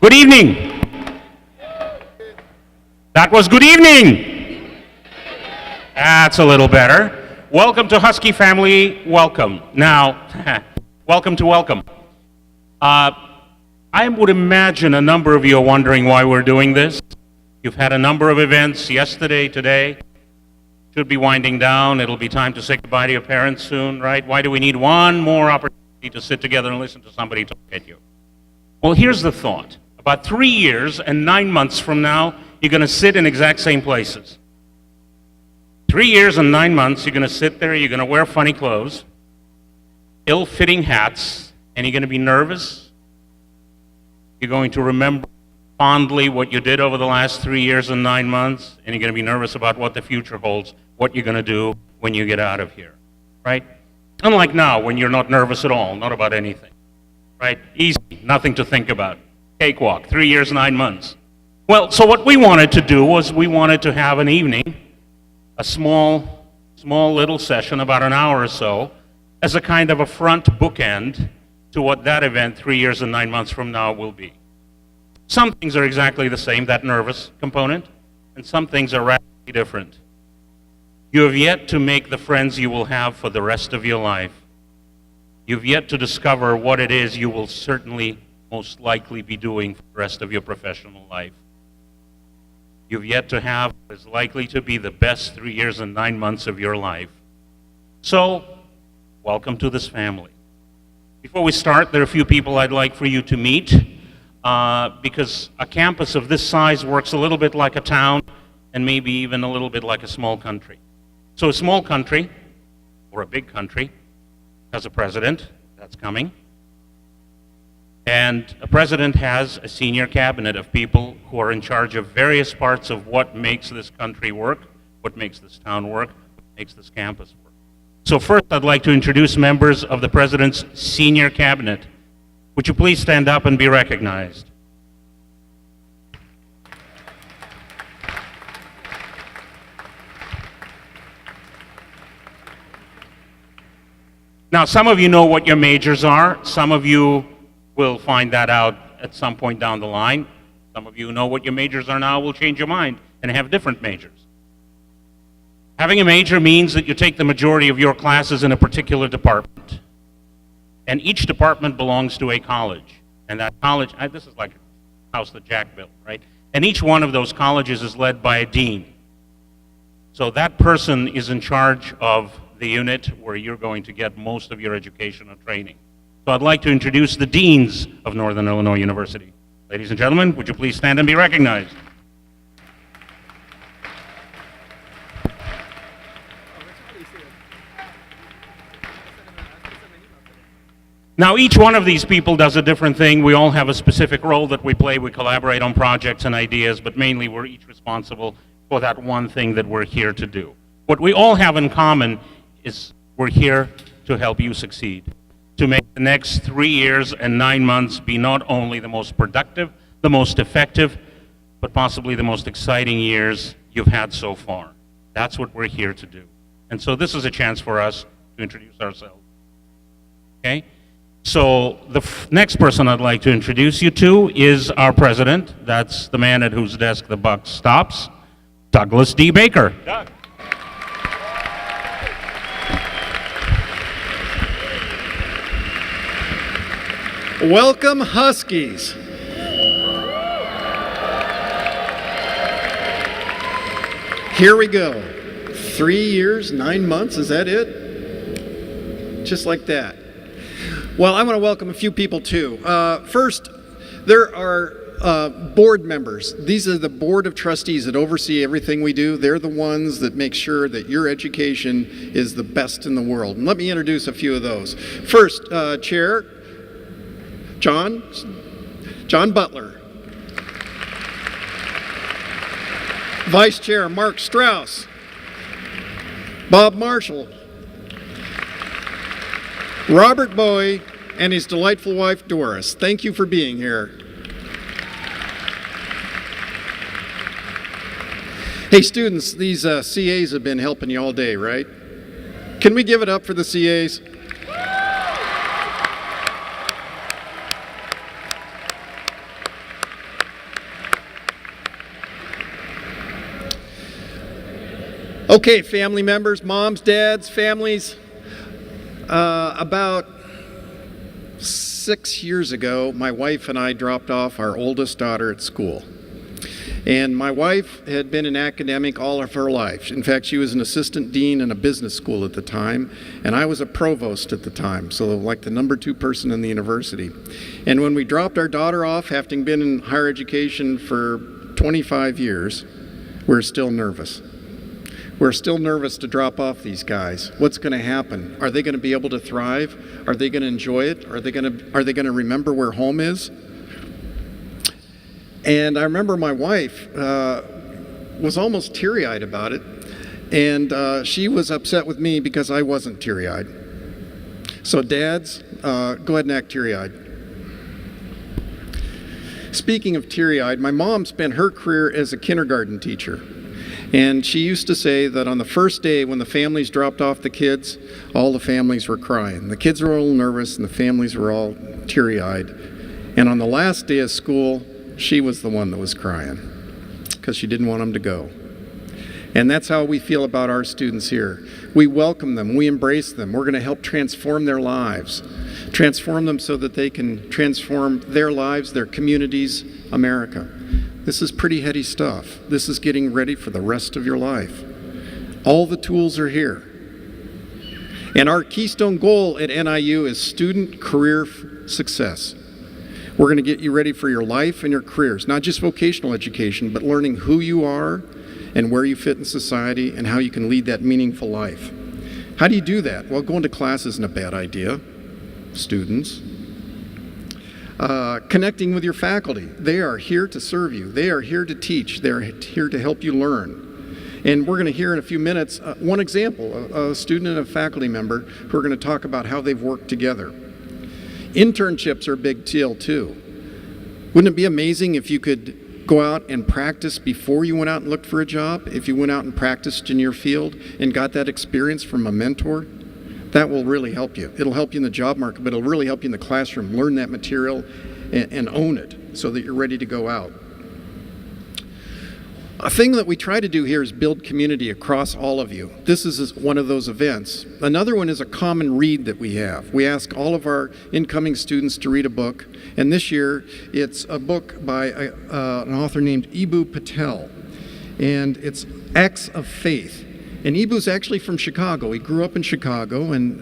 Good evening. That was good evening. That's a little better. Welcome to Huskie Family Welcome. Now, welcome to welcome. I would imagine a number of you are wondering why we're doing this. You've had a number of events yesterday, today. Should be winding down. It'll be time to say goodbye to your parents soon, right? Why do we need one more opportunity to sit together and listen to somebody talk at you? Well, here's the thought. About 3 years and 9 months from now, you're going to sit in exact same places. 3 years and 9 months, you're going to sit there, you're going to wear funny clothes, ill-fitting hats, and you're going to be nervous. You're going to remember fondly what you did over the last 3 years and 9 months, and you're going to be nervous about what the future holds, what you're going to do when you get out of here, right? Unlike now, when you're not nervous at all, not about anything, right? Easy, nothing to think about. Cakewalk, 3 years, 9 months. Well, so what we wanted to do was we wanted to have an evening, a small little session, about an hour or so, as a kind of a front bookend to what that event 3 years and 9 months from now will be. Some things are exactly the same, that nervous component, and some things are radically different. You have yet to make the friends you will have for the rest of your life. You've yet to discover what it is you will certainly, most likely be doing for the rest of your professional life. You've yet to have what is likely to be the best 3 years and 9 months of your life. So, welcome to this family. Before we start, there are a few people I'd like for you to meet, because a campus of this size works a little bit like a town and maybe even a little bit like a small country. So a small country, or a big country, has a president, that's coming. And a president has a senior cabinet of people who are in charge of various parts of what makes this country work, what makes this town work, what makes this campus work. So first, I'd like to introduce members of the president's senior cabinet. Would you please stand up and be recognized? Now, some of you know what your majors are. Some of you will find that out at some point down the line. Some of you know what your majors are now, will change your mind and have different majors. Having a major means that you take the majority of your classes in a particular department. And each department belongs to a college. And that college, this is like a house that Jack built, right? And each one of those colleges is led by a dean. So that person is in charge of the unit where you're going to get most of your education and training. So I'd like to introduce the deans of Northern Illinois University. Ladies and gentlemen, would you please stand and be recognized? Now, each one of these people does a different thing. We all have a specific role that we play. We collaborate on projects and ideas, but mainly we're each responsible for that one thing that we're here to do. What we all have in common is we're here to help you succeed, to make the next 3 years and 9 months be not only the most productive, the most effective, but possibly the most exciting years you've had so far. That's what we're here to do. And so this is a chance for us to introduce ourselves. Okay? So the next person I'd like to introduce you to is our president. That's the man at whose desk the buck stops, Douglas D. Baker. Doug. Welcome, Huskies. Here we go. 3 years, 9 months, is that it? Just like that. Well, I want to welcome a few people too. First, there are board members. These are the board of trustees that oversee everything we do. They're the ones that make sure that your education is the best in the world. And let me introduce a few of those. First, Chair John Butler. Vice Chair Mark Strauss. Bob Marshall. Robert Bowie and his delightful wife Doris. Thank you for being here. Hey students, these CAs have been helping you all day, right? Can we give it up for the CAs? Okay, family members, moms, dads, families. About 6 years ago, my wife and I dropped off our oldest daughter at school. And my wife had been an academic all of her life. In fact, she was an assistant dean in a business school at the time, and I was a provost at the time, so like the number 2 person in the university. And when we dropped our daughter off, having been in higher education for 25 years, we're still nervous. We're still nervous to drop off these guys. What's going to happen? Are they going to be able to thrive? Are they going to enjoy it? Are they going to remember where home is? And I remember my wife was almost teary-eyed about it, and she was upset with me because I wasn't teary-eyed. So dads, go ahead and act teary-eyed. Speaking of teary-eyed, my mom spent her career as a kindergarten teacher. And she used to say that on the first day when the families dropped off the kids, all the families were crying. The kids were all nervous and the families were all teary-eyed. And on the last day of school, she was the one that was crying because she didn't want them to go. And that's how we feel about our students here. We welcome them. We embrace them. We're going to help transform their lives. Transform them so that they can transform their lives, their communities, America. This is pretty heady stuff. This is getting ready for the rest of your life. All the tools are here. And our keystone goal at NIU is student career success. We're going to get you ready for your life and your careers, not just vocational education, but learning who you are and where you fit in society and how you can lead that meaningful life. How do you do that? Well, going to class isn't a bad idea, students. Connecting with your faculty. They are here to serve you. They are here to teach. They're here to help you learn. And we're going to hear in a few minutes one example, a student and a faculty member who are going to talk about how they've worked together. Internships are a big deal too. Wouldn't it be amazing if you could go out and practice before you went out and looked for a job? If you went out and practiced in your field and got that experience from a mentor? That will really help you. It'll help you in the job market, but it'll really help you in the classroom. Learn that material and own it so that you're ready to go out. A thing that we try to do here is build community across all of you. This is one of those events. Another one is a common read that we have. We ask all of our incoming students to read a book, and this year it's a book by an author named Eboo Patel, and it's Acts of Faith. And Eboo's actually from Chicago. He grew up in Chicago and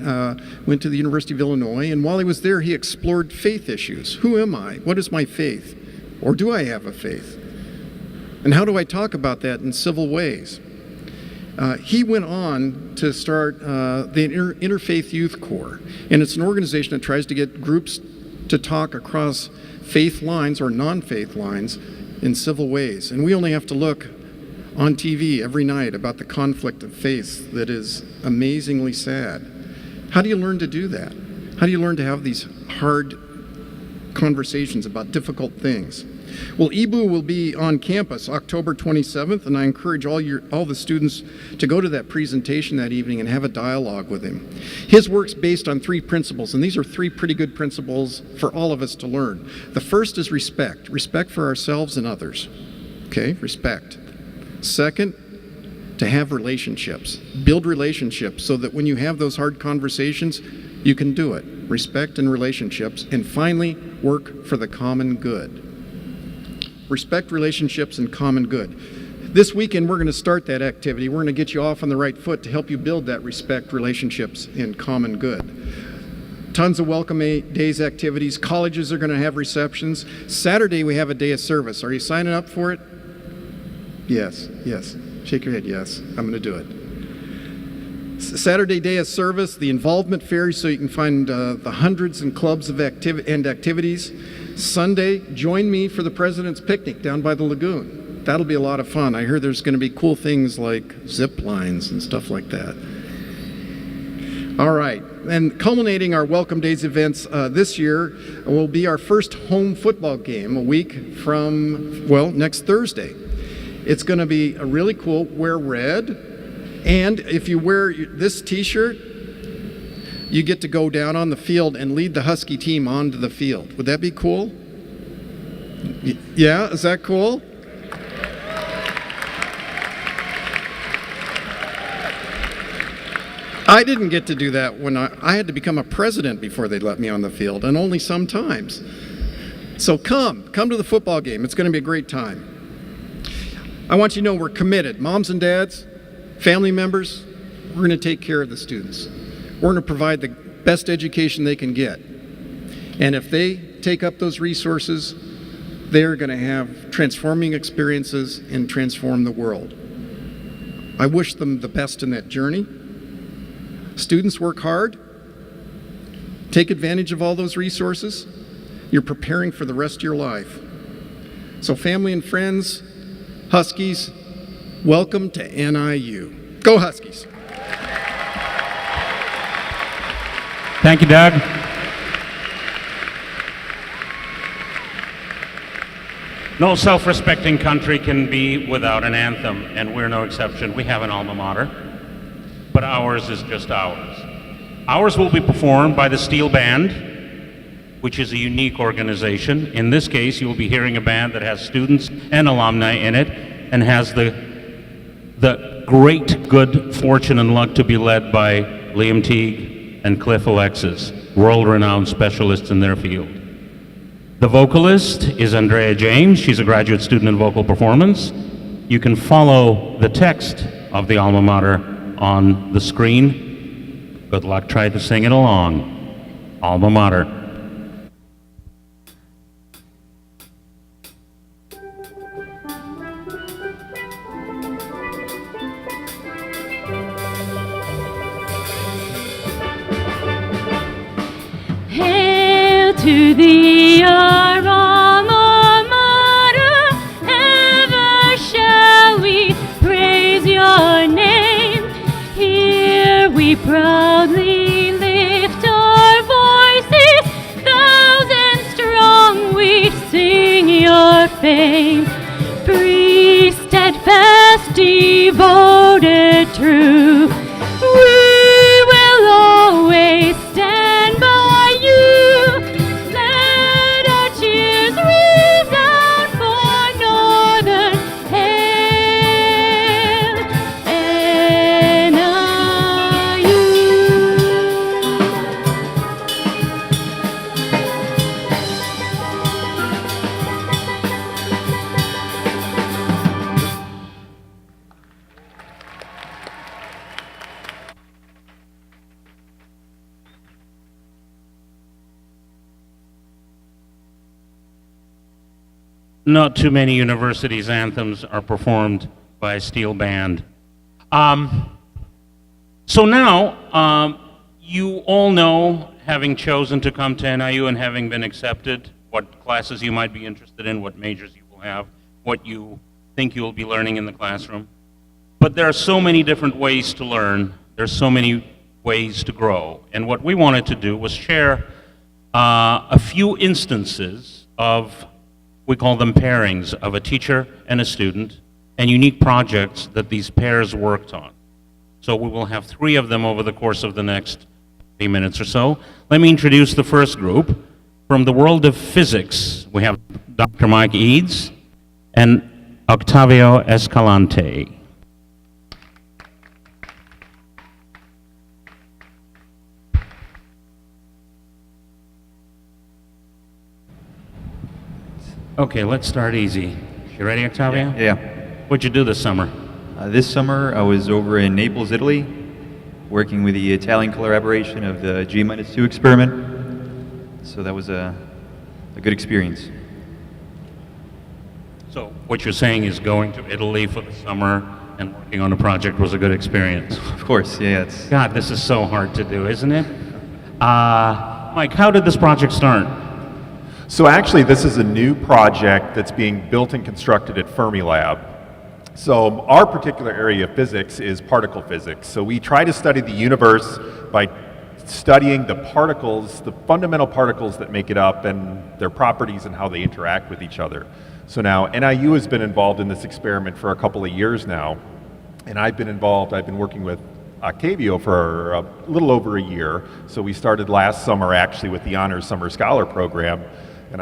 went to the University of Illinois, and while he was there, he explored faith issues. Who am I? What is my faith? Or do I have a faith? And how do I talk about that in civil ways? He went on to start the Interfaith Youth Corps, and it's an organization that tries to get groups to talk across faith lines or non-faith lines in civil ways. And we only have to look on TV every night about the conflict of faith that is amazingly sad. How do you learn to do that? How do you learn to have these hard conversations about difficult things? Well, Eboo will be on campus October 27th, and I encourage all the students to go to that presentation that evening and have a dialogue with him. His work's based on 3 principles, and these are 3 pretty good principles for all of us to learn. The first is respect. Respect for ourselves and others. Okay, respect. Second, to have relationships. Build relationships so that when you have those hard conversations, you can do it. Respect and relationships. And finally, work for the common good. Respect, relationships, and common good. This weekend, we're going to start that activity. We're going to get you off on the right foot to help you build that respect, relationships, and common good. Tons of welcome days activities. Colleges are going to have receptions. Saturday, we have a day of service. Are you signing up for it? Yes, yes. Shake your head, yes. I'm going to do it. Saturday day of service, the involvement fair, so you can find the hundreds and clubs of activities. Sunday, join me for the President's Picnic down by the lagoon. That'll be a lot of fun. I hear there's going to be cool things like zip lines and stuff like that. All right, and culminating our Welcome Days events this year will be our first home football game a week from, well, next Thursday. It's going to be really cool. Wear red, and if you wear this t-shirt, you get to go down on the field and lead the Huskie team onto the field. Would that be cool? Yeah, is that cool? Yeah, I didn't get to do that when I had to become a president before they let me on the field, and only sometimes. So come to the football game. It's going to be a great time. I want you to know we're committed. Moms and dads, family members, we're going to take care of the students. We're going to provide the best education they can get. And if they take up those resources, they're going to have transforming experiences and transform the world. I wish them the best in that journey. Students, work hard. Take advantage of all those resources. You're preparing for the rest of your life. So family and friends, Huskies, welcome to NIU. Go Huskies! Thank you, Doug. No self-respecting country can be without an anthem, and we're no exception. We have an alma mater, but ours is just ours. Ours will be performed by the Steel Band, which is a unique organization. In this case, you will be hearing a band that has students and alumni in it, and has the great good fortune and luck to be led by Liam Teague and Cliff Alexis, world-renowned specialists in their field. The vocalist is Andrea James. She's a graduate student in vocal performance. You can follow the text of the alma mater on the screen. Good luck, try to sing it along. Alma mater. Hail to thee, our alma mater, ever shall we praise your name. Here we proudly lift our voices, thousand strong we sing your fame. Free, steadfast, devoted, true, we will always stand by you. Let our cheers resound for Northern Hail, NIU. Not too many universities' anthems are performed by a steel band. So now, you all know, having chosen to come to NIU and having been accepted, what classes you might be interested in, what majors you will have, what you think you will be learning in the classroom. But there are so many different ways to learn. There's so many ways to grow. And what we wanted to do was share a few instances of, we call them pairings, of a teacher and a student, and unique projects that these pairs worked on. So we will have 3 of them over the course of the next 30 minutes or so. Let me introduce the first group. From the world of physics, we have Dr. Mike Eads and Octavio Escalante. Okay, let's start easy. You ready, Octavio? Yeah. What'd you do this summer? This summer I was over in Naples, Italy, working with the Italian collaboration of the G-2 experiment. So that was a good experience. So what you're saying is going to Italy for the summer and working on a project was a good experience. Of course, yeah. It's God, this is so hard to do, isn't it? Mike, how did this project start? So actually, this is a new project that's being built and constructed at Fermilab. So our particular area of physics is particle physics. So we try to study the universe by studying the particles, the fundamental particles that make it up and their properties and how they interact with each other. So now NIU has been involved in this experiment for a couple of years now, and I've been working with Octavio for a little over a year. So we started last summer actually with the Honors Summer Scholar Program, and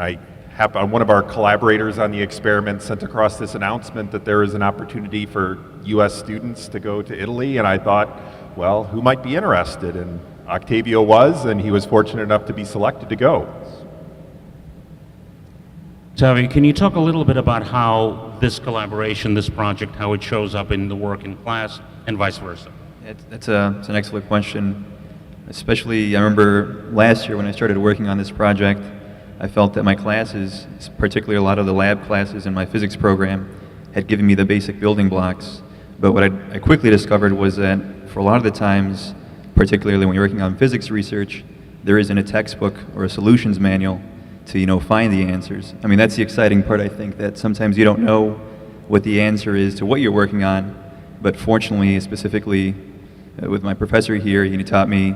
one of our collaborators on the experiment sent across this announcement that there is an opportunity for US students to go to Italy, and I thought, well, who might be interested? And Octavio was, and he was fortunate enough to be selected to go. Xavier, can you talk a little bit about how this collaboration, this project, how it shows up in the work in class and vice versa? It's an excellent question. Especially, I remember last year when I started working on this project, I felt that my classes, particularly a lot of the lab classes in my physics program, had given me the basic building blocks. But what I quickly discovered was that for a lot of the times, particularly when you're working on physics research, there isn't a textbook or a solutions manual to find the answers. I mean, that's the exciting part, I think, that sometimes you don't know what the answer is to what you're working on. But fortunately, specifically with my professor here, he taught me,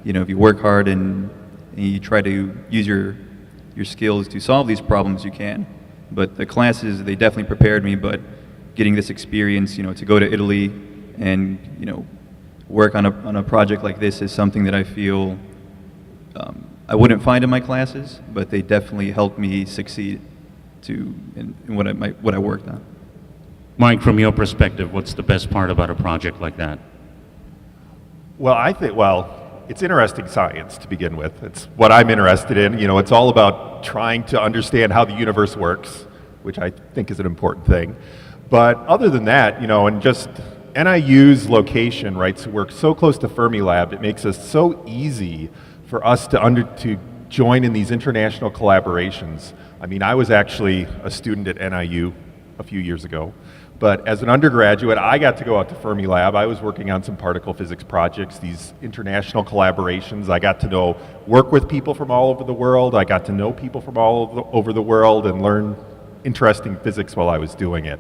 if you work hard and you try to use your skills to solve these problems, you can. But the classes, they definitely prepared me, but getting this experience, to go to Italy and, work on a project like this is something that I feel I wouldn't find in my classes, but they definitely helped me succeed in what I worked on. Mike, from your perspective, what's the best part about a project like that? Well, I think, it's interesting science to begin with. It's what I'm interested in. It's all about trying to understand how the universe works, which I think is an important thing. But other than that, and just NIU's location, right, so we're so close to Fermilab, it makes it so easy for us to join in these international collaborations. I mean, I was actually a student at NIU a few years ago, but as an undergraduate, I got to go out to Fermilab. I was working on some particle physics projects, these international collaborations. I got to work with people from all over the world. I got to know people from over the world and learn interesting physics while I was doing it.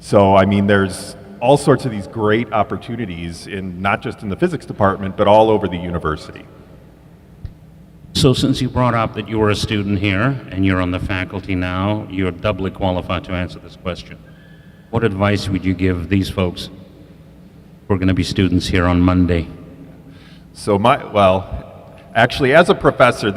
So, I mean, there's all sorts of these great opportunities not just in the physics department, but all over the university. So since you brought up that you were a student here and you're on the faculty now, you're doubly qualified to answer this question. What advice would you give these folks who are going to be students here on Monday? So actually, as a professor,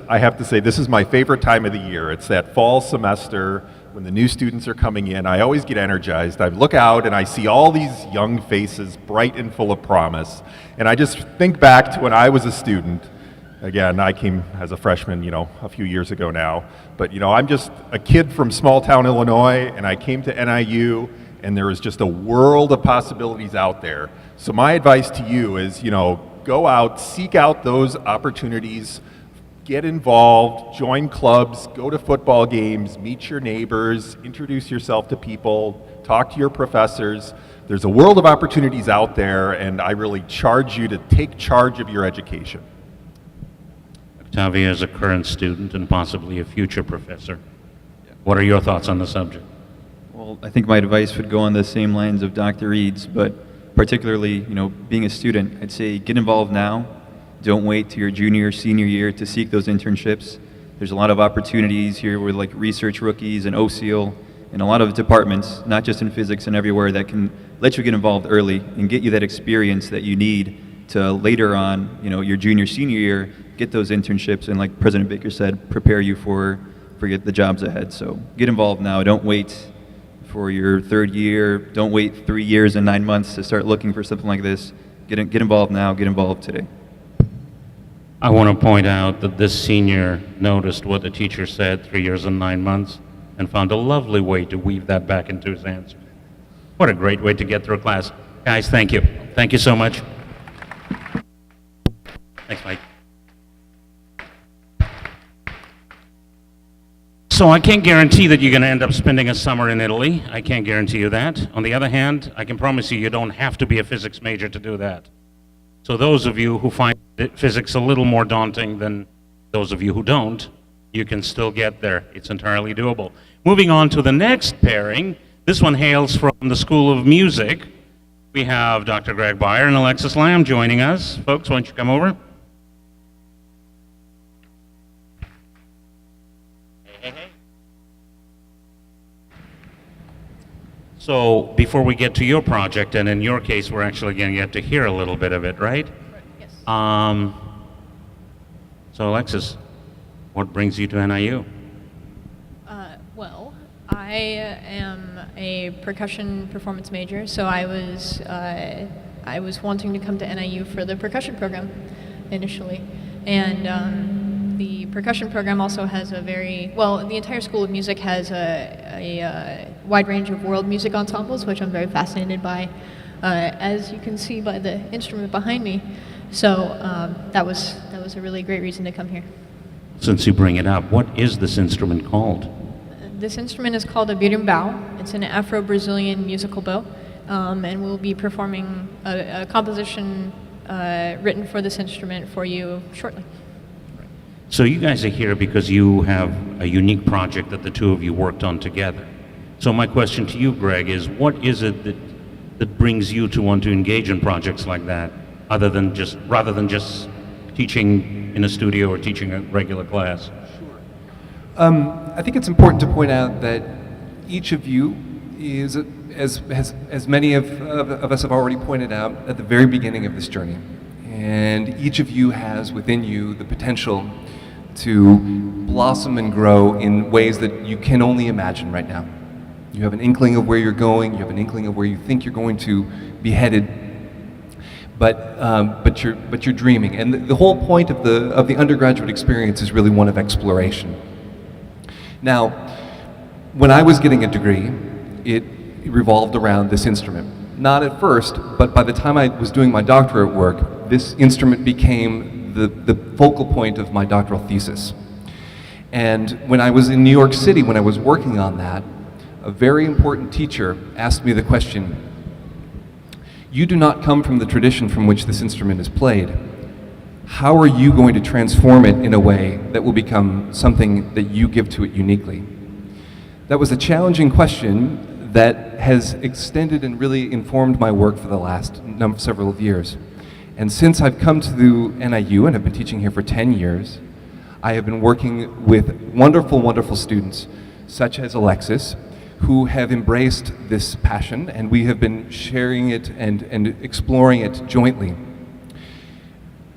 I have to say, this is my favorite time of the year. It's that fall semester when the new students are coming in. I always get energized. I look out and I see all these young faces, bright and full of promise. And I just think back to when I was a student. Again, I came as a freshman, a few years ago now. But, I'm just a kid from small town Illinois, and I came to NIU, and there is just a world of possibilities out there. So my advice to you is, go out, seek out those opportunities, get involved, join clubs, go to football games, meet your neighbors, introduce yourself to people, talk to your professors. There's a world of opportunities out there, and I really charge you to take charge of your education. Octavia is a current student and possibly a future professor. What are your thoughts on the subject? Well, I think my advice would go on the same lines of Dr. Reed's, but particularly, being a student, I'd say get involved now. Don't wait to your junior or senior year to seek those internships. There's a lot of opportunities here with like research rookies and OCL and a lot of departments, not just in physics and everywhere, that can let you get involved early and get you that experience that you need to later on, your junior, senior year, get those internships and, like President Baker said, prepare you for the jobs ahead. So get involved now. Don't wait for your third year. Don't wait 3 years and 9 months to start looking for something like this. Get involved now. Get involved today. I want to point out that this senior noticed what the teacher said, 3 years and 9 months, and found a lovely way to weave that back into his answer. What a great way to get through a class. Guys, thank you. Thank you so much. Thanks, Mike. So I can't guarantee that you're going to end up spending a summer in Italy. I can't guarantee you that. On the other hand, I can promise you don't have to be a physics major to do that. So those of you who find physics a little more daunting than those of you who don't, you can still get there. It's entirely doable. Moving on to the next pairing. This one hails from the School of Music. We have Dr. Greg Beyer and Alexis Lamb joining us. Folks, why don't you come over? So before we get to your project, and in your case, we're actually going to get to hear a little bit of it, right? Yes. So Alexis, what brings you to NIU? Well, I am a percussion performance major, so I was I was wanting to come to NIU for the percussion program initially. And the percussion program also has the entire School of Music has a wide range of world music ensembles, which I'm very fascinated by, as you can see by the instrument behind me. So that was a really great reason to come here. Since you bring it up, what is this instrument called? This instrument is called a berimbau. It's an Afro-Brazilian musical bow, and we'll be performing a composition written for this instrument for you shortly. So you guys are here because you have a unique project that the two of you worked on together. So my question to you, Greg, is what is it that brings you to want to engage in projects like that, rather than just teaching in a studio or teaching a regular class? I think it's important to point out that each of you is, as many of us have already pointed out, at the very beginning of this journey. And each of you has within you the potential to blossom and grow in ways that you can only imagine right now. You have an inkling of where you're going, you have an inkling of where you think you're going to be headed, but you're dreaming. And the whole point of the undergraduate experience is really one of exploration. Now, when I was getting a degree, it revolved around this instrument. Not at first, but by the time I was doing my doctorate work, this instrument became the focal point of my doctoral thesis. And when I was in New York City, when I was working on that, a very important teacher asked me the question, "You do not come from the tradition from which this instrument is played. How are you going to transform it in a way that will become something that you give to it uniquely?" That was a challenging question that has extended and really informed my work for the last several of years. And since I've come to NIU and have been teaching here for 10 years, I have been working with wonderful, wonderful students, such as Alexis, who have embraced this passion, and we have been sharing it and exploring it jointly.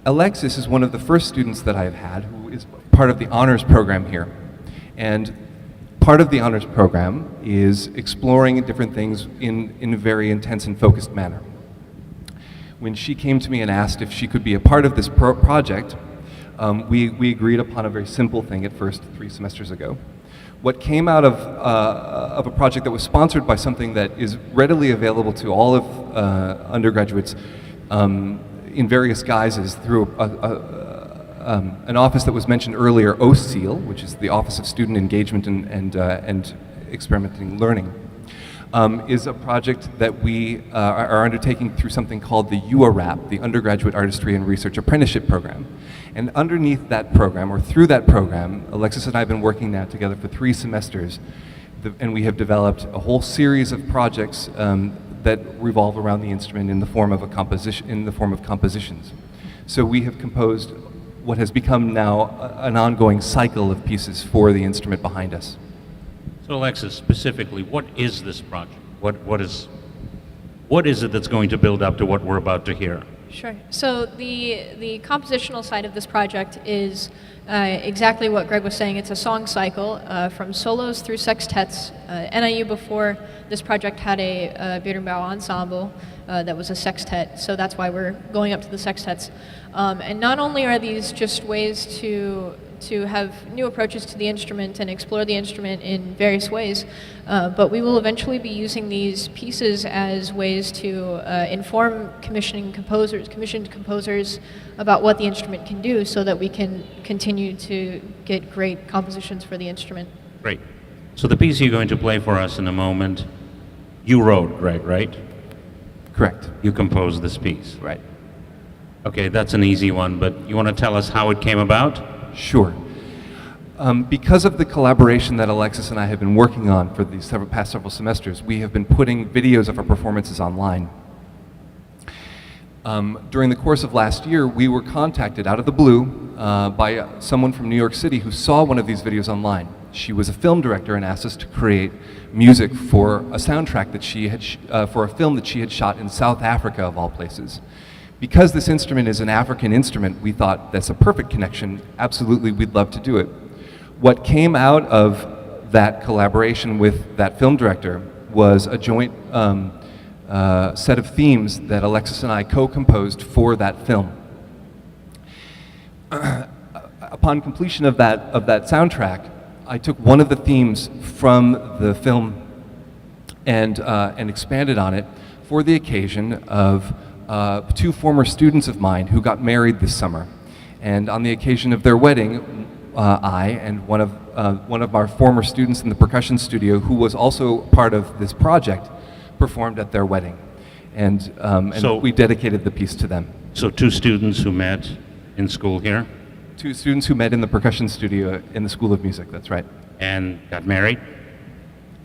Alexis is one of the first students that I've had who is part of the honors program here. And part of the honors program is exploring different things in a very intense and focused manner. When she came to me and asked if she could be a part of this project, we agreed upon a very simple thing at first 3 semesters ago. What came out of a project that was sponsored by something that is readily available to all of undergraduates in various guises through an office that was mentioned earlier, OSEAL, which is the Office of Student Engagement and Experimenting Learning, is a project that we are undertaking through something called the UARAP, the Undergraduate Artistry and Research Apprenticeship Program. And underneath that program, or through that program, Alexis and I have been working now together for 3 semesters, and we have developed a whole series of projects that revolve around the instrument in the form of compositions. So we have composed what has become now an ongoing cycle of pieces for the instrument behind us. So Alexis, specifically, what is this project? What is it that's going to build up to what we're about to hear? Sure. So the compositional side of this project is exactly what Greg was saying. It's a song cycle from solos through sextets. NIU before this project had a berimbau ensemble that was a sextet, so that's why we're going up to the sextets. And not only are these just ways to have new approaches to the instrument and explore the instrument in various ways, but we will eventually be using these pieces as ways to inform commissioned composers about what the instrument can do so that we can continue to get great compositions for the instrument. Great. So the piece you're going to play for us in a moment, you wrote, Greg, right? Correct. You composed this piece. Right. Okay, that's an easy one, but you want to tell us how it came about? Sure. Because of the collaboration that Alexis and I have been working on for these past several semesters, we have been putting videos of our performances online. During the course of last year, we were contacted out of the blue by someone from New York City who saw one of these videos online. She was a film director and asked us to create music for a soundtrack that she had for a film that she had shot in South Africa, of all places. Because this instrument is an African instrument, we thought that's a perfect connection. Absolutely, we'd love to do it. What came out of that collaboration with that film director was a joint set of themes that Alexis and I co-composed for that film. Upon completion of that soundtrack, I took one of the themes from the film and expanded on it for the occasion of two former students of mine who got married this summer. And on the occasion of their wedding, I and one of our former students in the percussion studio, who was also part of this project, performed at their wedding. And So- we dedicated the piece to them. So two students who met in school here Two students who met in the percussion studio in the School of Music, that's right. and got married,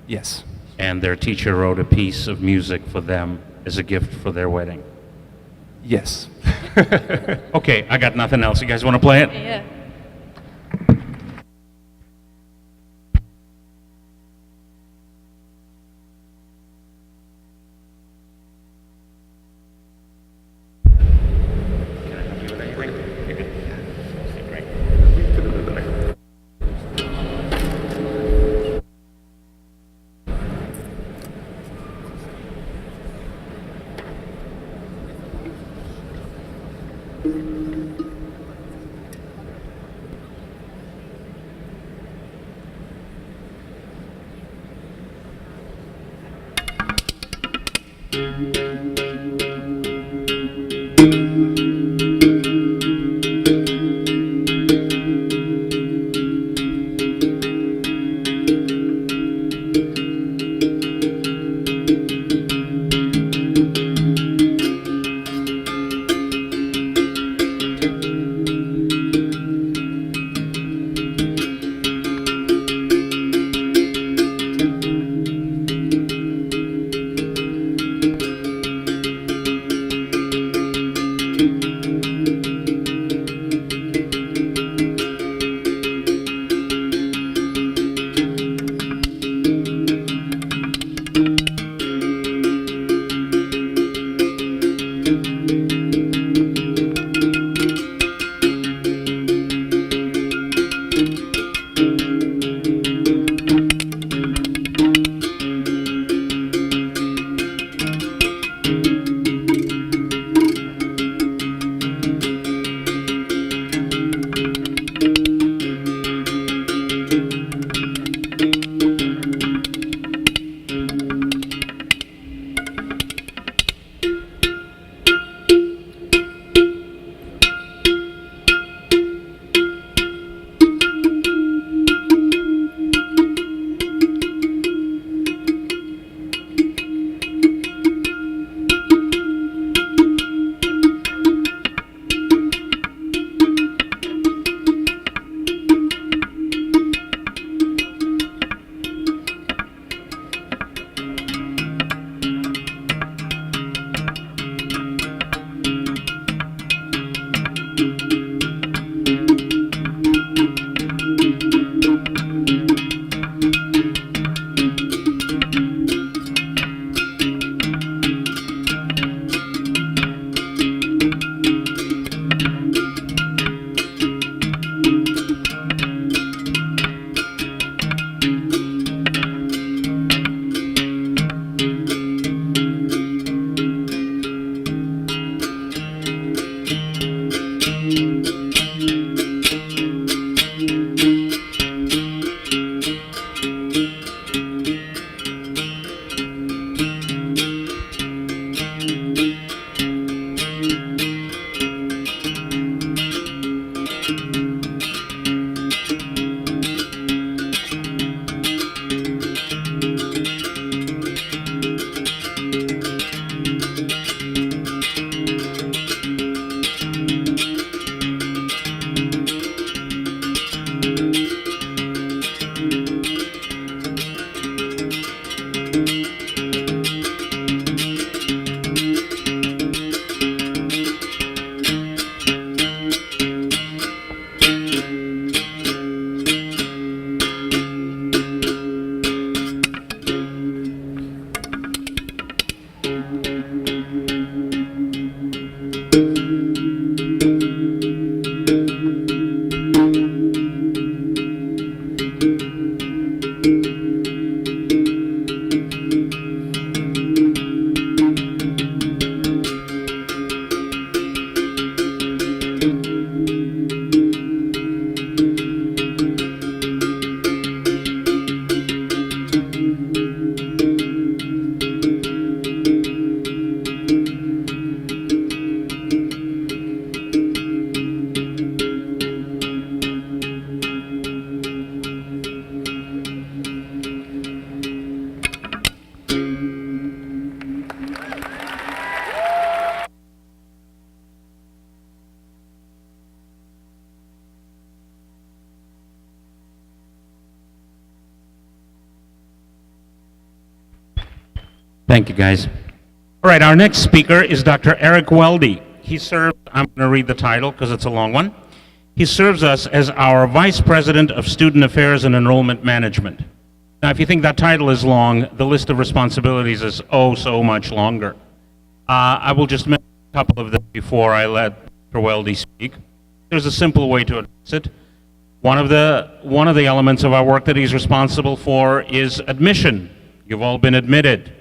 Yes. and their teacher wrote a piece of music for them as a gift for their wedding. Yes. Okay, I got nothing else. You guys want to play it? Yeah. Thank you, guys. All right, our next speaker is Dr. Eric Weldy. He serves, I'm going to read the title because it's a long one. He serves us as our Vice President of Student Affairs and Enrollment Management. Now, if you think that title is long, the list of responsibilities is oh so much longer. I will just mention a couple of them before I let Dr. Weldy speak. There's a simple way to address it. One of the elements of our work that he's responsible for is admission. You've all been admitted.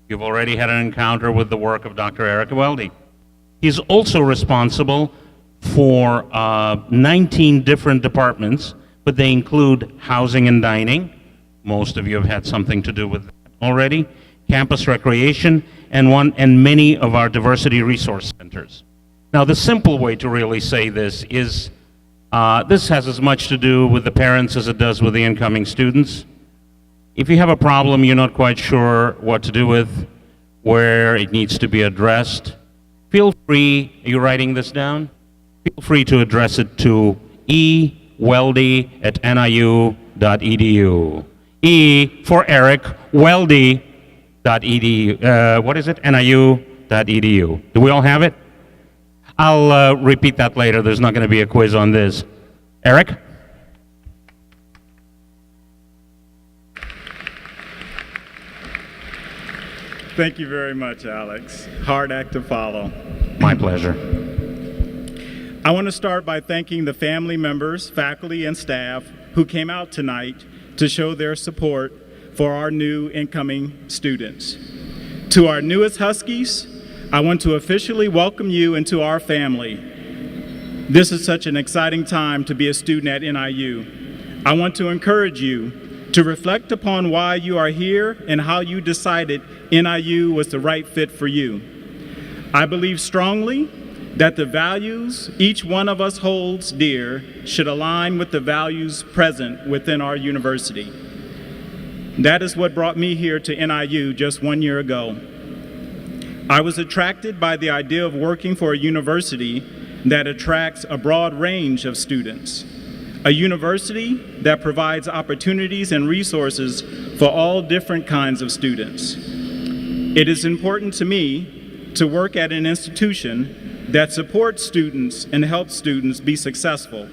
You've already had an encounter with the work of Dr. Eric Weldy. He's also responsible for 19 different departments, but they include housing and dining. Most of you have had something to do with that already. Campus recreation, and many of our diversity resource centers. Now, the simple way to really say this is this has as much to do with the parents as it does with the incoming students. If you have a problem you're not quite sure what to do with, where it needs to be addressed, feel free, are you writing this down? Feel free to address it to eweldy@niu.edu. E for Eric, weldy.edu. What is it? niu.edu. Do we all have it? I'll repeat that later. There's not going to be a quiz on this. Eric? Thank you very much, Alex. Hard act to follow. My pleasure. I want to start by thanking the family members, faculty, and staff who came out tonight to show their support for our new incoming students. To our newest Huskies, I want to officially welcome you into our family. This is such an exciting time to be a student at NIU. I want to encourage you to reflect upon why you are here and how you decided NIU was the right fit for you. I believe strongly that the values each one of us holds dear should align with the values present within our university. That is what brought me here to NIU just 1 year ago. I was attracted by the idea of working for a university that attracts a broad range of students, a university that provides opportunities and resources for all different kinds of students. It is important to me to work at an institution that supports students and helps students be successful,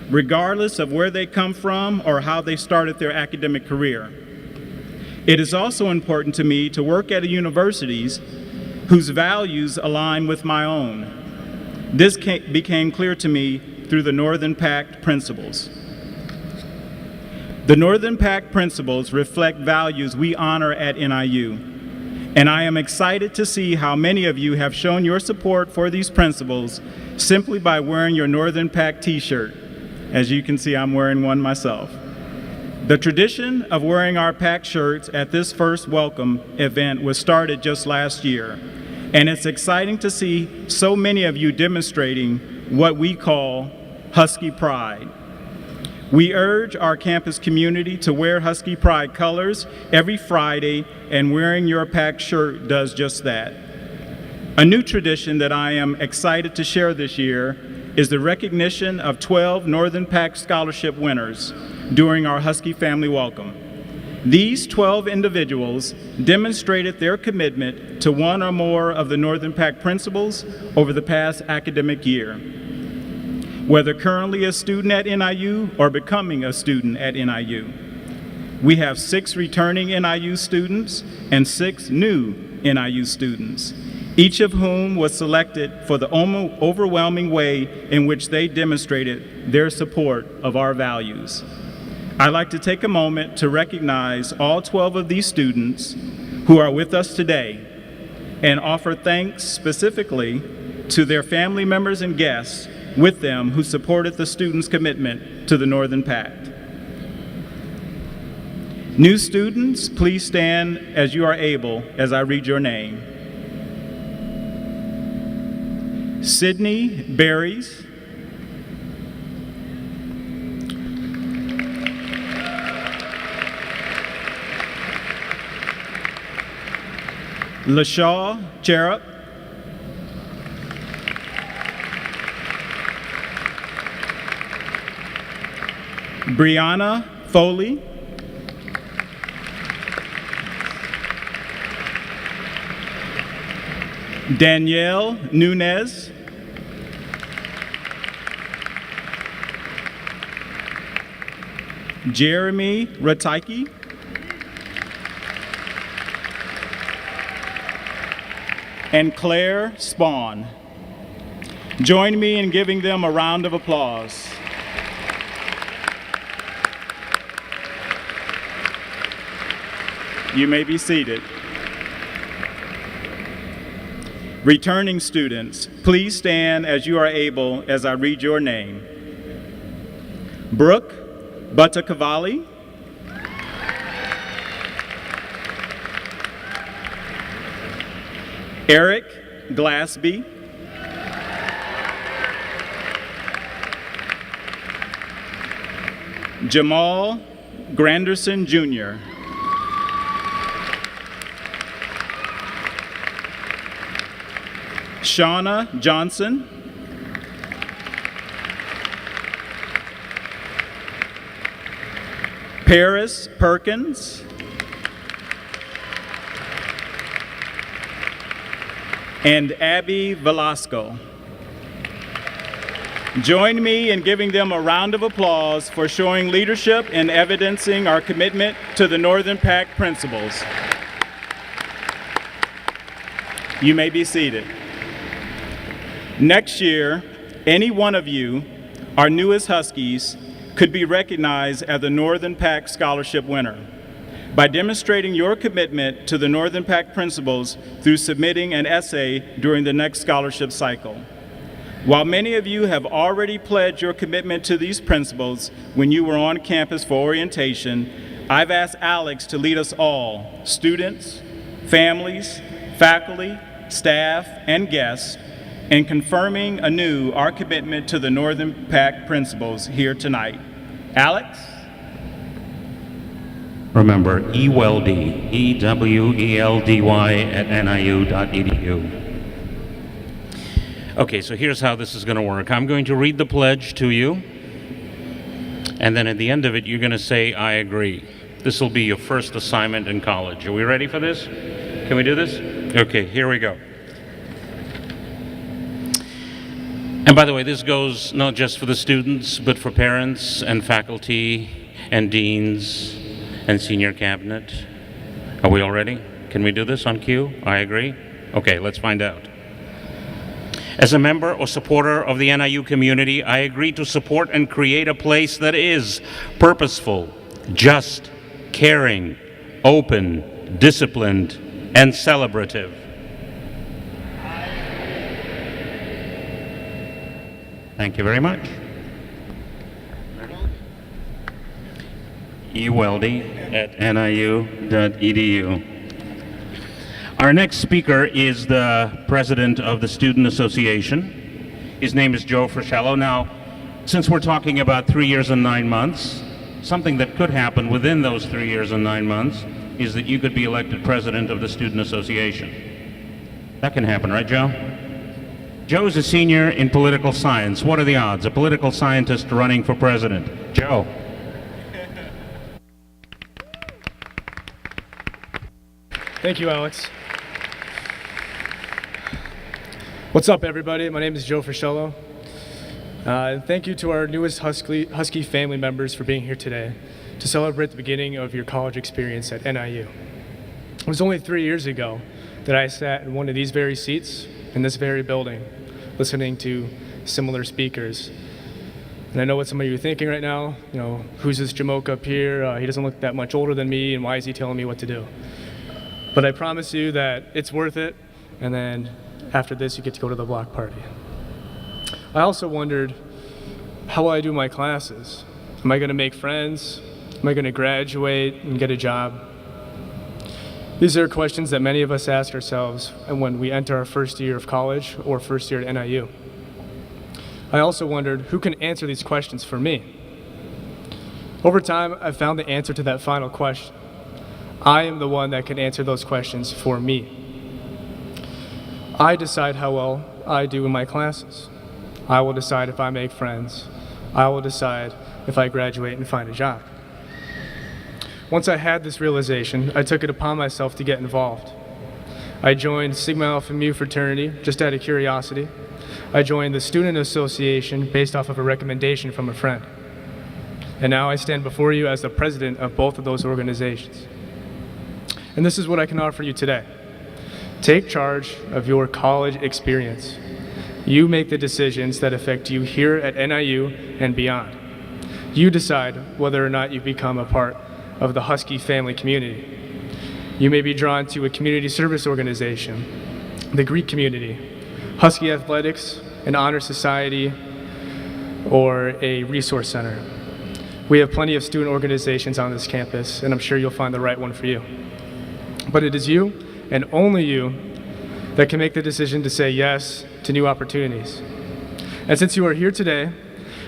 regardless of where they come from or how they started their academic career. It is also important to me to work at universities whose values align with my own. This became clear to me through the Northern Pact principles. The Northern Pact principles reflect values we honor at NIU, and I am excited to see how many of you have shown your support for these principles simply by wearing your Northern Pact t-shirt. As you can see, I'm wearing one myself. The tradition of wearing our Pact shirts at this first welcome event was started just last year, and it's exciting to see so many of you demonstrating what we call Husky Pride. We urge our campus community to wear Husky Pride colors every Friday, and wearing your Pact shirt does just that. A new tradition that I am excited to share this year is the recognition of 12 Northern Pact Scholarship winners during our Huskie Family Welcome. These 12 individuals demonstrated their commitment to one or more of the Northern Pact principles over the past academic year. Whether currently a student at NIU or becoming a student at NIU. We have 6 returning NIU students and 6 new NIU students, each of whom was selected for the overwhelming way in which they demonstrated their support of our values. I'd like to take a moment to recognize all 12 of these students who are with us today and offer thanks specifically to their family members and guests with them who supported the students' commitment to the Northern Pact. New students, please stand as you are able as I read your name. Sydney Berries. LaShaw Cherub. Brianna Foley. Danielle Nunez. Jeremy Rataiki. And Claire Spawn. Join me in giving them a round of applause. You may be seated. Returning students, please stand as you are able as I read your name. Brooke Buttakavali. Eric Glassby. Jamal Granderson Jr. Shauna Johnson. Paris Perkins. And Abby Velasco. Join me in giving them a round of applause for showing leadership and evidencing our commitment to the Northern PAC principles. You may be seated. Next year, any one of you, our newest Huskies, could be recognized as the Northern PAC Scholarship winner by demonstrating your commitment to the Northern PAC principles through submitting an essay during the next scholarship cycle. While many of you have already pledged your commitment to these principles when you were on campus for orientation, I've asked Alex to lead us all, students, families, faculty, staff, and guests, in confirming anew our commitment to the Northern PAC principles here tonight. Alex? Remember, EWELD, E-W-E-L-D-Y at NIU.edu. Okay, so here's how this is going to work. I'm going to read the pledge to you, and then at the end of it, you're going to say, I agree. This will be your first assignment in college. Are we ready for this? Can we do this? Okay, here we go. And by the way, this goes not just for the students, but for parents and faculty and deans and senior cabinet. Are we all ready? Can we do this on cue? I agree? Okay, let's find out. As a member or supporter of the NIU community, I agree to support and create a place that is purposeful, just, caring, open, disciplined, and celebrative. Thank you very much. eweldy at niu.edu. Our next speaker is the president of the Student Association. His name is Joe Frischello. Now, since we're talking about 3 years and 9 months, something that could happen within those 3 years and 9 months is that you could be elected president of the Student Association. That can happen, right, Joe? Joe is a senior in political science. What are the odds? A political scientist running for president. Joe. Thank you, Alex. What's up, everybody? My name is Joe Frischello. And thank you to our newest Huskie family members for being here today to celebrate the beginning of your college experience at NIU. It was only 3 years ago that I sat in one of these very seats in this very building, listening to similar speakers. And I know what some of you are thinking right now, who's this Jamoke up here? He doesn't look that much older than me, and why is he telling me what to do? But I promise you that it's worth it, and then after this, you get to go to the block party. I also wondered, how will I do my classes? Am I going to make friends? Am I going to graduate and get a job? These are questions that many of us ask ourselves when we enter our first year of college or first year at NIU. I also wondered, who can answer these questions for me? Over time, I found the answer to that final question. I am the one that can answer those questions for me. I decide how well I do in my classes. I will decide if I make friends. I will decide if I graduate and find a job. Once I had this realization, I took it upon myself to get involved. I joined Sigma Alpha Mu fraternity just out of curiosity. I joined the Student Association based off of a recommendation from a friend. And now I stand before you as the president of both of those organizations. And this is what I can offer you today. Take charge of your college experience. You make the decisions that affect you here at NIU and beyond. You decide whether or not you become a part of the Huskie family community. You may be drawn to a community service organization, the Greek community, Huskie Athletics, an honor society, or a resource center. We have plenty of student organizations on this campus, and I'm sure you'll find the right one for you. But it is you, and only you, that can make the decision to say yes to new opportunities. And since you are here today,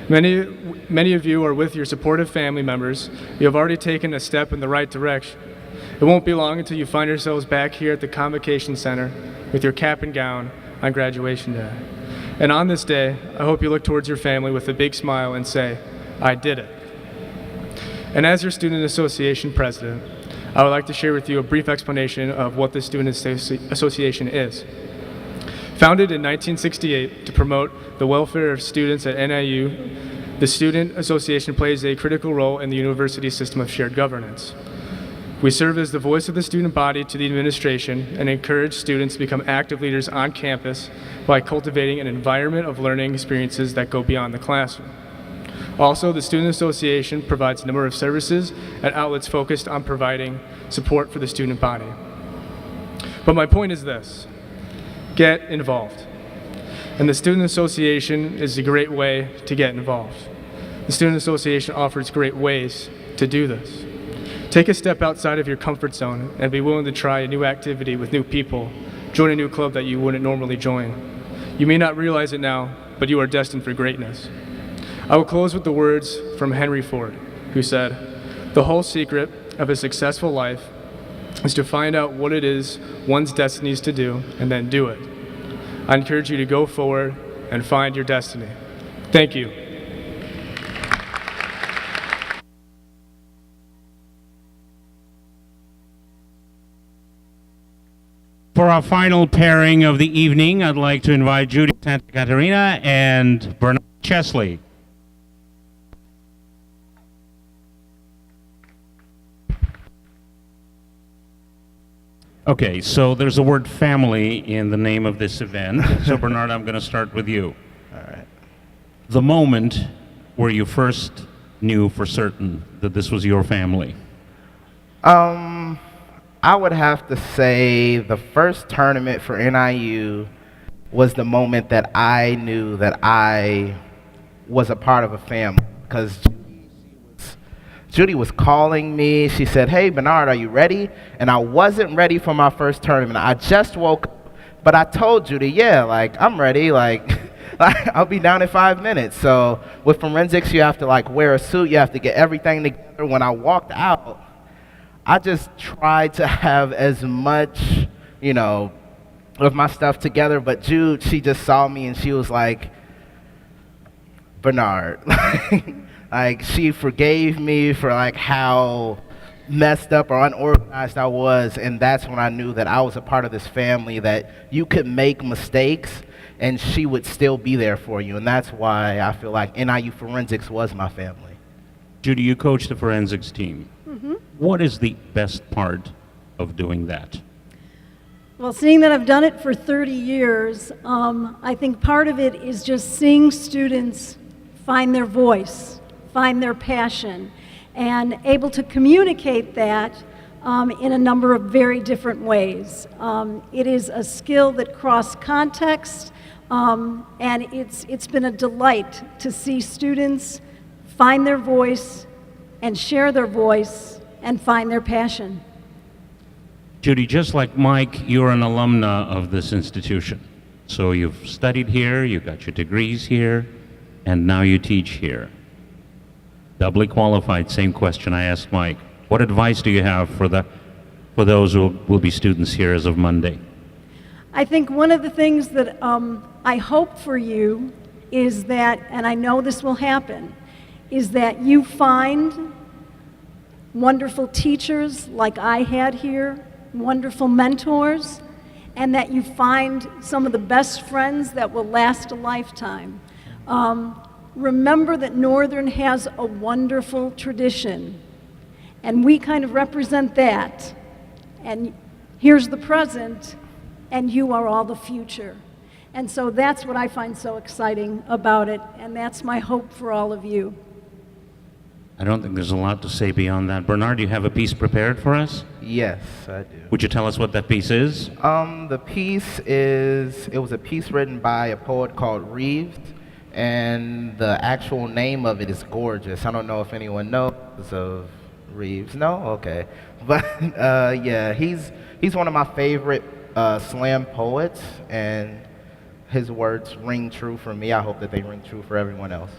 many of you are with your supportive family members. You have already taken a step in the right direction. It won't be long until you find yourselves back here at the Convocation Center with your cap and gown on graduation day. And on this day, I hope you look towards your family with a big smile and say, I did it. And as your Student Association President, I would like to share with you a brief explanation of what the Student Association is. Founded in 1968 to promote the welfare of students at NIU, the Student Association plays a critical role in the university system of shared governance. We serve as the voice of the student body to the administration and encourage students to become active leaders on campus by cultivating an environment of learning experiences that go beyond the classroom. Also, the Student Association provides a number of services and outlets focused on providing support for the student body. But my point is this: get involved. And the Student Association is a great way to get involved. The Student Association offers great ways to do this. Take a step outside of your comfort zone and be willing to try a new activity with new people. Join a new club that you wouldn't normally join. You may not realize it now, but you are destined for greatness. I will close with the words from Henry Ford, who said, "The whole secret of a successful life is to find out what it is one's destiny is to do and then do it." I encourage you to go forward and find your destiny. Thank you. For our final pairing of the evening, I'd like to invite Judy Santa Caterina and Bernard Chesley. Okay, so there's the word family in the name of this event. So Bernard, I'm going to start with you. All right. The moment where you first knew for certain that this was your family. I would have to say the first tournament for NIU was the moment that I knew that I was a part of a family, because Judy was calling me. She said, "Hey, Bernard, are you ready?" And I wasn't ready for my first tournament. I just woke up, but I told Judy, yeah, like, I'm ready, like, I'll be down in 5 minutes. So with forensics, you have to, like, wear a suit. You have to get everything together. When I walked out, I just tried to have as much, you know, of my stuff together. But Jude, she just saw me and she was like, Bernard. Like, she forgave me for, like, how messed up or unorganized I was. And that's when I knew that I was a part of this family, that you could make mistakes and she would still be there for you. And that's why I feel like NIU Forensics was my family. Judy, you coach the forensics team. Mm-hmm. What is the best part of doing that? Well, seeing that I've done it for 30 years, I think part of it is just seeing students find their voice, find their passion, and able to communicate that in a number of very different ways. It is a skill that crosses context, and it's been a delight to see students find their voice and share their voice and find their passion. Judy, just like Mike, you're an alumna of this institution. So you've studied here, you got your degrees here, and now you teach here. Doubly qualified, same question I asked Mike. What advice do you have for those who will be students here as of Monday? I think one of the things that I hope for you is that, and I know this will happen, is that you find wonderful teachers like I had here, wonderful mentors, and that you find some of the best friends that will last a lifetime. Remember that Northern has a wonderful tradition, and we kind of represent that. And here's the present, and you are all the future. And so that's what I find so exciting about it, and that's my hope for all of you. I don't think there's a lot to say beyond that. Bernard, do you have a piece prepared for us? Yes, I do. Would you tell us what that piece is? The piece it was a piece written by a poet called Reeves, and the actual name of it is Gorgeous. I don't know if anyone knows of Reeves. No? Okay. But yeah, he's one of my favorite slam poets, and his words ring true for me. I hope that they ring true for everyone else.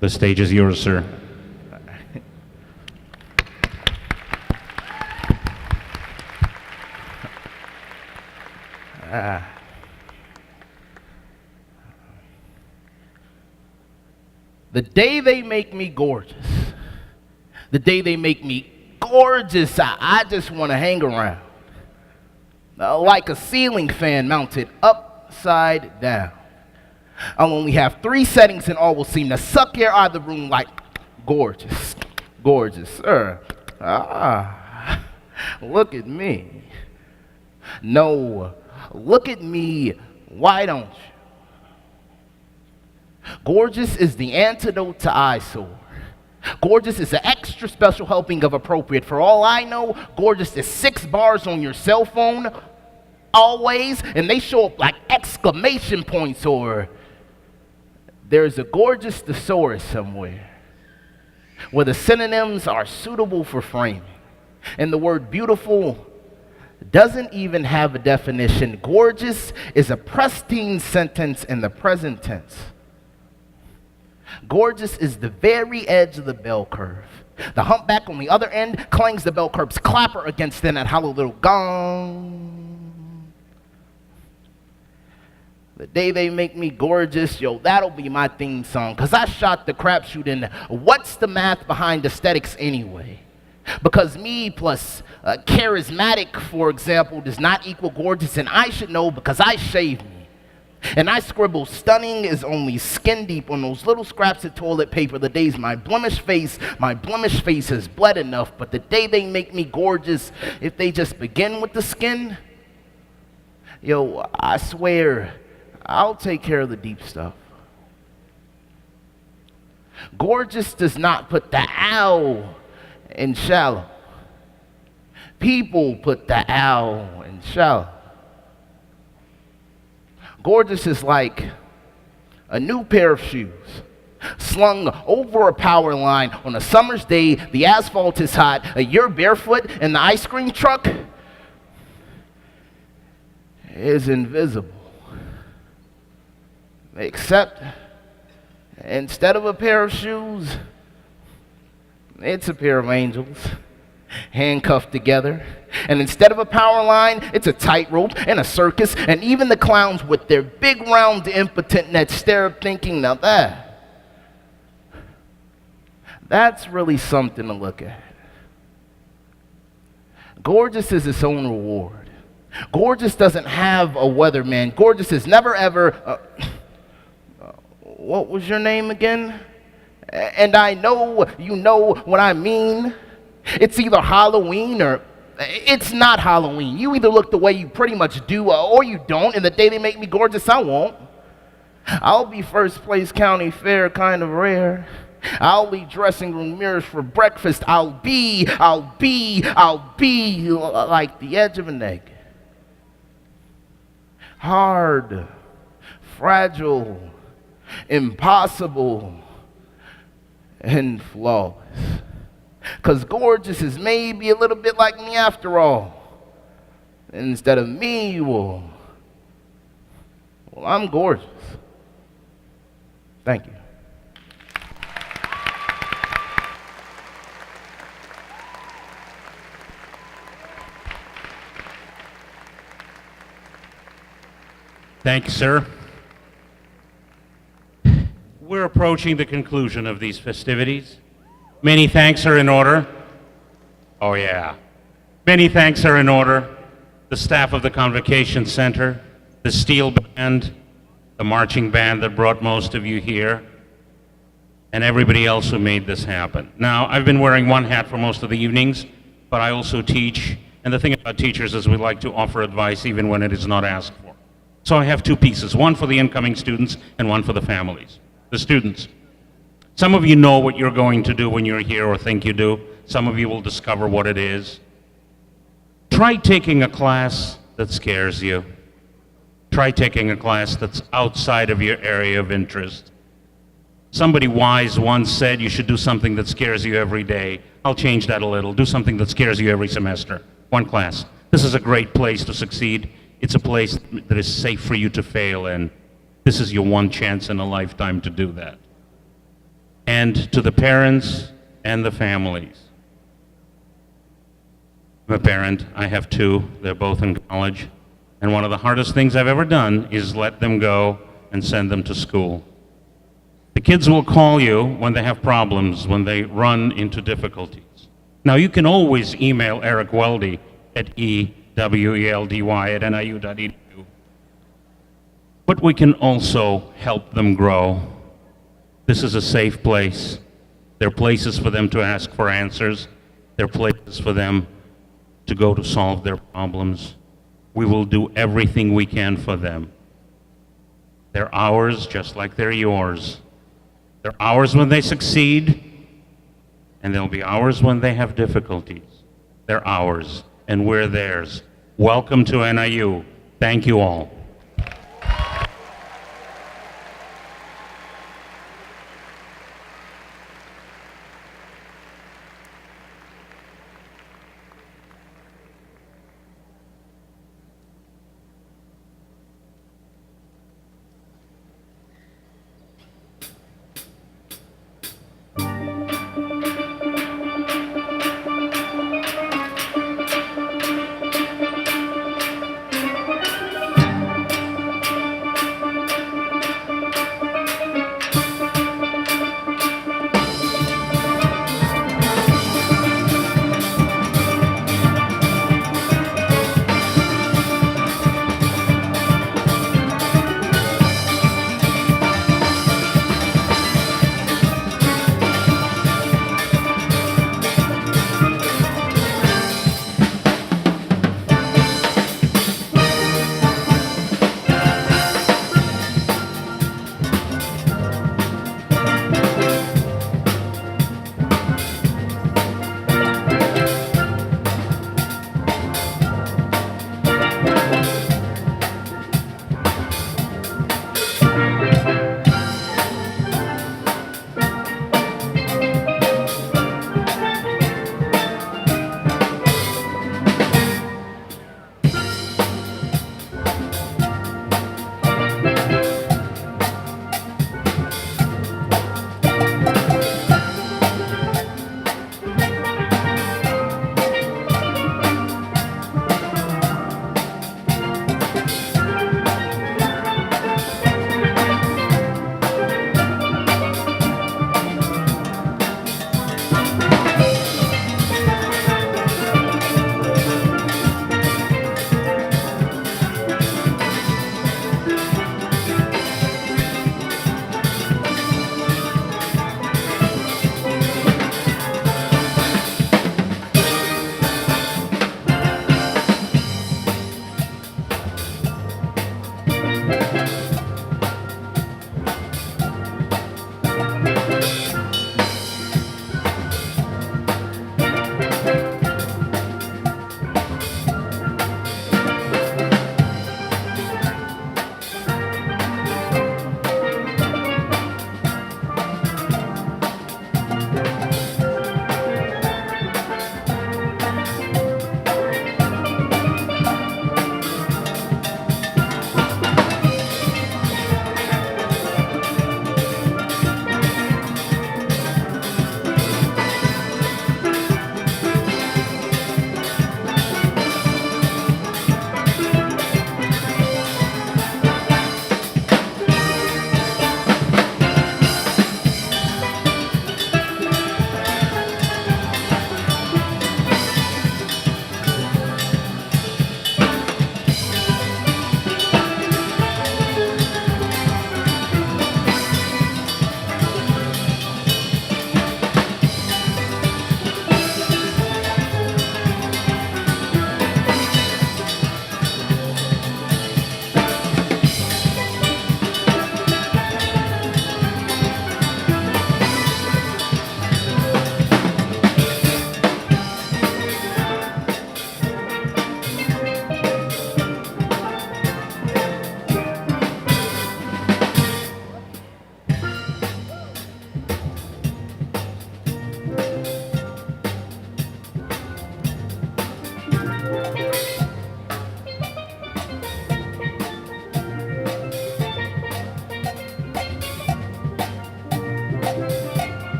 The stage is yours, sir. The day they make me gorgeous, the day they make me gorgeous, I just want to hang around. Like a ceiling fan mounted upside down. I'll only have 3 settings and all will seem to suck air out of the room like gorgeous, gorgeous, sir. Look at me. No, look at me, why don't you? Gorgeous is the antidote to eyesore. Gorgeous is an extra special helping of appropriate. For all I know, gorgeous is 6 bars on your cell phone, always, and they show up like exclamation points, or there's a gorgeous thesaurus somewhere where the synonyms are suitable for framing. And the word beautiful doesn't even have a definition. Gorgeous is a pristine sentence in the present tense. Gorgeous is the very edge of the bell curve. The humpback on the other end clangs the bell curve's clapper against then that hollow little gong. The day they make me gorgeous, yo, that'll be my theme song. Cause I shot the crapshoot in what's the math behind aesthetics anyway? Because me plus charismatic, for example, does not equal gorgeous, and I should know because I shave me. And I scribble stunning is only skin deep on those little scraps of toilet paper. The days my blemished face has bled enough. But the day they make me gorgeous, if they just begin with the skin, yo, I swear, I'll take care of the deep stuff. Gorgeous does not put the ow in shallow. People put the ow in shallow. Gorgeous is like a new pair of shoes slung over a power line on a summer's day. The asphalt is hot. You're barefoot, and the ice cream truck is invisible. Except instead of a pair of shoes, it's a pair of angels handcuffed together. And instead of a power line, it's a tightrope and a circus, and even the clowns with their big round impotent nets stare up thinking, now that's really something to look at. Gorgeous is its own reward. Gorgeous doesn't have a weatherman. Gorgeous is never ever, what was your name again? And I know you know what I mean. It's either Halloween or it's not Halloween. You either look the way you pretty much do or you don't, and the day they make me gorgeous, I won't. I'll be first place county fair, kind of rare. I'll be dressing room mirrors for breakfast. I'll be like the edge of an egg. Hard, fragile, impossible, and flawless. Because gorgeous is maybe a little bit like me after all. Instead of me, well, I'm gorgeous. Thank you. Thank you, sir. We're approaching the conclusion of these festivities. Many thanks are in order. Oh, yeah. Many thanks are in order. the staff of the Convocation Center, the steel band, the marching band that brought most of you here, and everybody else who made this happen. Now, I've been wearing one hat for most of the evenings, but I also teach, and the thing about teachers is we like to offer advice even when it is not asked for. So I have two pieces, one for the incoming students and one for the families. The students. Some of you know what you're going to do when you're here or think you do. Some of you will discover what it is. Try taking a class that scares you. Try taking a class that's outside of your area of interest. Somebody wise once said you should do something that scares you every day. I'll change that a little. Do something that scares you every semester. One class. This is a great place to succeed. It's a place that is safe for you to fail in. This is your one chance in a lifetime to do that. And to the parents and the families. I'm a parent. I have two. They're both in college. And one of the hardest things I've ever done is let them go and send them to school. The kids will call you when they have problems, when they run into difficulties. Now, you can always email Eric Weldy at eweldy@niu.edu. But we can also help them grow. This is a safe place. There are places for them to ask for answers. There are places for them to go to solve their problems. We will do everything we can for them. They're ours just like they're yours. They're ours when they succeed, and they'll be ours when they have difficulties. They're ours, and we're theirs. Welcome to NIU. Thank you all.